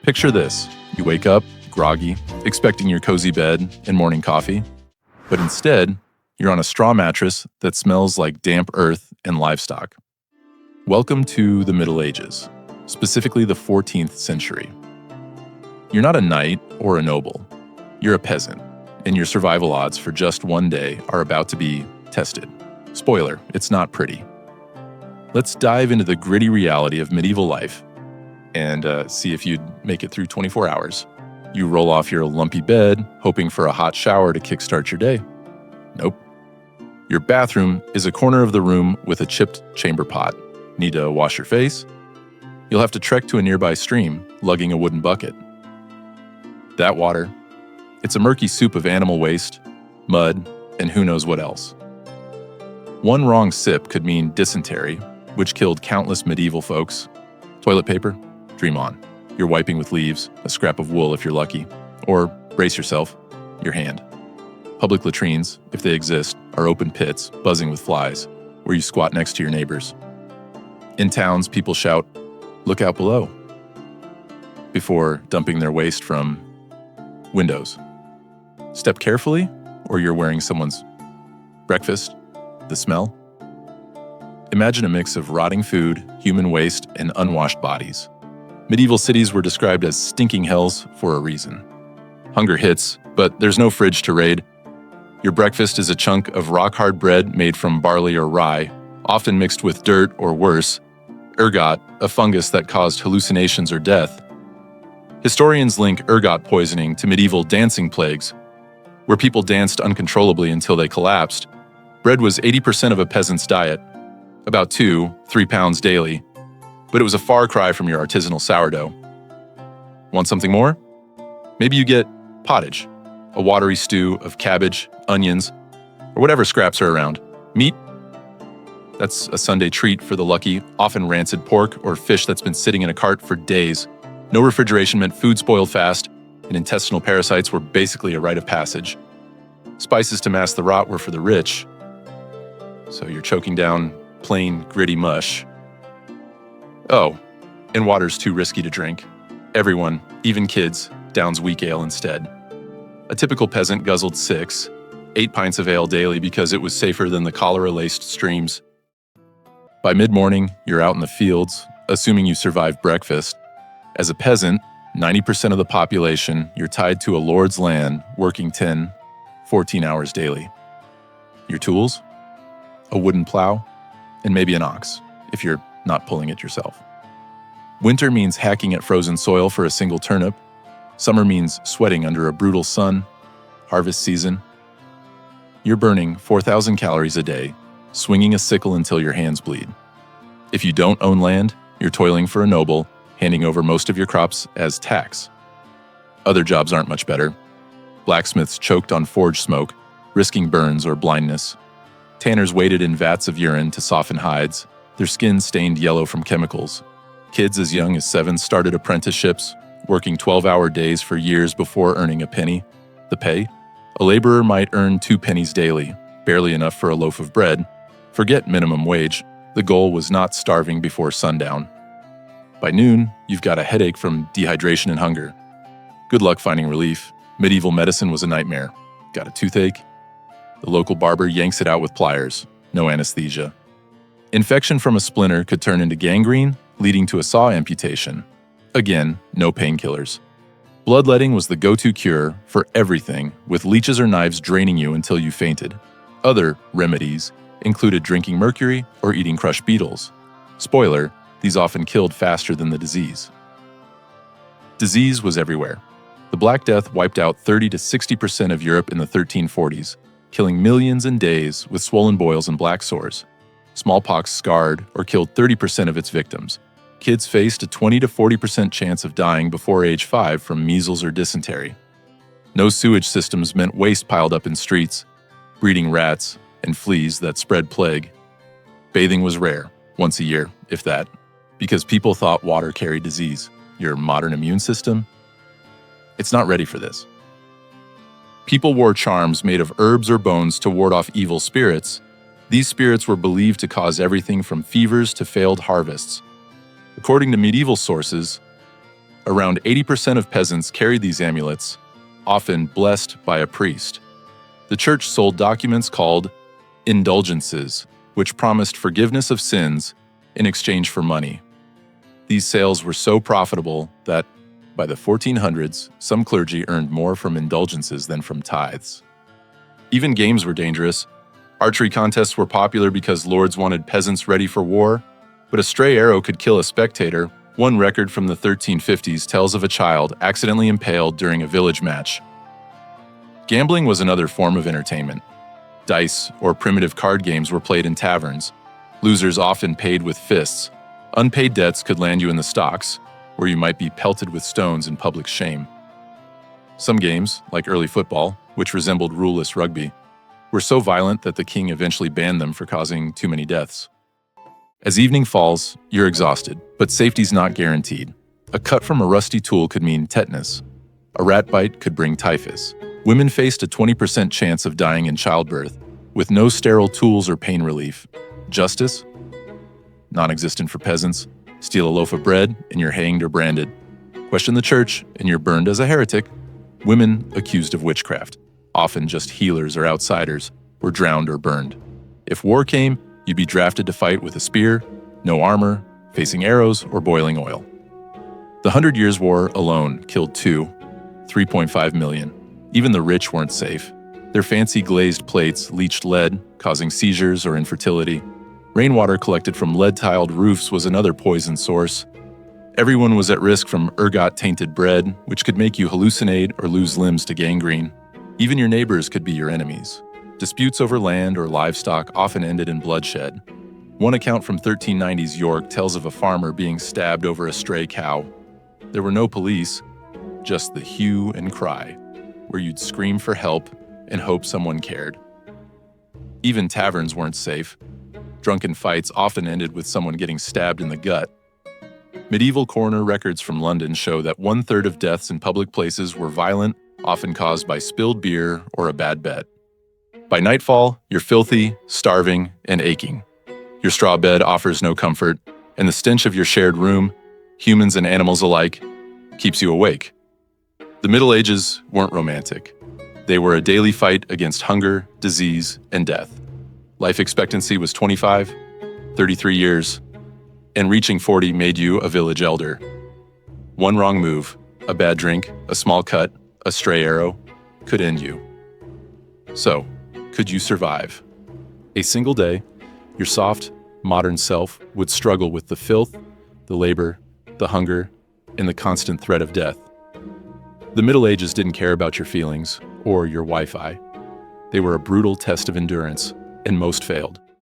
Picture this. You wake up, groggy, expecting your cozy bed and morning coffee. But instead, you're on a straw mattress that smells like damp earth and livestock. Welcome to the Middle Ages, specifically the 14th century. You're not a knight or a noble. You're a peasant, and your survival odds for just one day are about to be tested. Spoiler, it's not pretty. Let's dive into the gritty reality of medieval life and see if you'd make it through 24 hours. You roll off your lumpy bed, hoping for a hot shower to kickstart your day. Nope. Your bathroom is a corner of the room with a chipped chamber pot. Need to wash your face? You'll have to trek to a nearby stream, lugging a wooden bucket. That water, it's a murky soup of animal waste, mud, and who knows what else. One wrong sip could mean dysentery, which killed countless medieval folks. Toilet paper? Dream on. You're wiping with leaves, a scrap of wool if you're lucky. Or, brace yourself, your hand. Public latrines, if they exist, are open pits, buzzing with flies, where you squat next to your neighbors. In towns, people shout, "Look out below," before dumping their waste from windows. Step carefully, or you're wearing someone's breakfast. The smell? Imagine a mix of rotting food, human waste, and unwashed bodies. Medieval cities were described as stinking hells for a reason. Hunger hits, but there's no fridge to raid. Your breakfast is a chunk of rock-hard bread made from barley or rye, often mixed with dirt or worse, ergot, a fungus that caused hallucinations or death. Historians link ergot poisoning to medieval dancing plagues, where people danced uncontrollably until they collapsed. Bread was 80% of a peasant's diet, about 2-3 pounds daily, but it was a far cry from your artisanal sourdough. Want something more? Maybe you get pottage, a watery stew of cabbage, onions, or whatever scraps are around. Meat? That's a Sunday treat for the lucky, often rancid pork or fish that's been sitting in a cart for days. No refrigeration meant food spoiled fast, and intestinal parasites were basically a rite of passage. Spices to mask the rot were for the rich, so you're choking down plain, gritty mush. Oh, and water's too risky to drink. Everyone, even kids, downs weak ale instead. A typical peasant guzzled 6-8 pints of ale daily because it was safer than the cholera-laced streams. By mid-morning, you're out in the fields, assuming you survived breakfast. As a peasant, 90% of the population, you're tied to a lord's land, working 10-14 hours daily. Your tools? A wooden plow, and maybe an ox, if you're not pulling it yourself. Winter means hacking at frozen soil for a single turnip. Summer means sweating under a brutal sun. Harvest season. You're burning 4,000 calories a day, swinging a sickle until your hands bleed. If you don't own land, you're toiling for a noble, handing over most of your crops as tax. Other jobs aren't much better. Blacksmiths choked on forge smoke, risking burns or blindness. Tanners waited in vats of urine to soften hides, their skin stained yellow from chemicals. Kids as young as 7 started apprenticeships, working 12-hour days for years before earning a penny. The pay? A laborer might earn 2 pennies daily, barely enough for a loaf of bread. Forget minimum wage. The goal was not starving before sundown. By noon, you've got a headache from dehydration and hunger. Good luck finding relief. Medieval medicine was a nightmare. Got a toothache? The local barber yanks it out with pliers. No anesthesia. Infection from a splinter could turn into gangrene, leading to a saw amputation. Again, no painkillers. Bloodletting was the go-to cure for everything, with leeches or knives draining you until you fainted. Other remedies included drinking mercury or eating crushed beetles. Spoiler, these often killed faster than the disease. Disease was everywhere. The Black Death wiped out 30-60% of Europe in the 1340s, killing millions in days with swollen boils and black sores. Smallpox scarred or killed 30% of its victims. Kids faced a 20-40% chance of dying before age 5 from measles or dysentery. No sewage systems meant waste piled up in streets, breeding rats and fleas that spread plague. Bathing was rare, once a year, if that, because people thought water carried disease. Your modern immune system? It's not ready for this. People wore charms made of herbs or bones to ward off evil spirits. These spirits were believed to cause everything from fevers to failed harvests. According to medieval sources, Around 80% of peasants carried these amulets, often blessed by a priest. The church sold documents called indulgences, which promised forgiveness of sins in exchange for money. These sales were so profitable that, by the 1400s, some clergy earned more from indulgences than from tithes. Even games were dangerous. Archery contests were popular because lords wanted peasants ready for war, but a stray arrow could kill a spectator. One record from the 1350s tells of a child accidentally impaled during a village match. Gambling was another form of entertainment. Dice or primitive card games were played in taverns. Losers often paid with fists. Unpaid debts could land you in the stocks, where you might be pelted with stones in public shame. Some games, like early football, which resembled ruleless rugby, were so violent that the king eventually banned them for causing too many deaths. As evening falls, you're exhausted, but safety's not guaranteed. A cut from a rusty tool could mean tetanus. A rat bite could bring typhus. Women faced a 20% chance of dying in childbirth, with no sterile tools or pain relief. Justice? Non-existent for peasants. Steal a loaf of bread, and you're hanged or branded. Question the church, and you're burned as a heretic. Women accused of witchcraft, often just healers or outsiders, were drowned or burned. If war came, you'd be drafted to fight with a spear, no armor, facing arrows or boiling oil. The 100 Years' War alone killed 3.5 million. Even the rich weren't safe. Their fancy glazed plates leached lead, causing seizures or infertility. Rainwater collected from lead-tiled roofs was another poison source. Everyone was at risk from ergot-tainted bread, which could make you hallucinate or lose limbs to gangrene. Even your neighbors could be your enemies. Disputes over land or livestock often ended in bloodshed. One account from 1390s York tells of a farmer being stabbed over a stray cow. There were no police, just the hue and cry, where you'd scream for help and hope someone cared. Even taverns weren't safe. Drunken fights often ended with someone getting stabbed in the gut. Medieval coroner records from London show that 1/3 of deaths in public places were violent, often caused by spilled beer or a bad bet. By nightfall, you're filthy, starving, and aching. Your straw bed offers no comfort, and the stench of your shared room, humans and animals alike, keeps you awake. The Middle Ages weren't romantic. They were a daily fight against hunger, disease, and death. Life expectancy was 25, 33 years, and reaching 40 made you a village elder. One wrong move, a bad drink, a small cut, a stray arrow, could end you. So, could you survive? A single day, your soft, modern self would struggle with the filth, the labor, the hunger, and the constant threat of death. The Middle Ages didn't care about your feelings or your Wi-Fi. They were a brutal test of endurance, and most failed.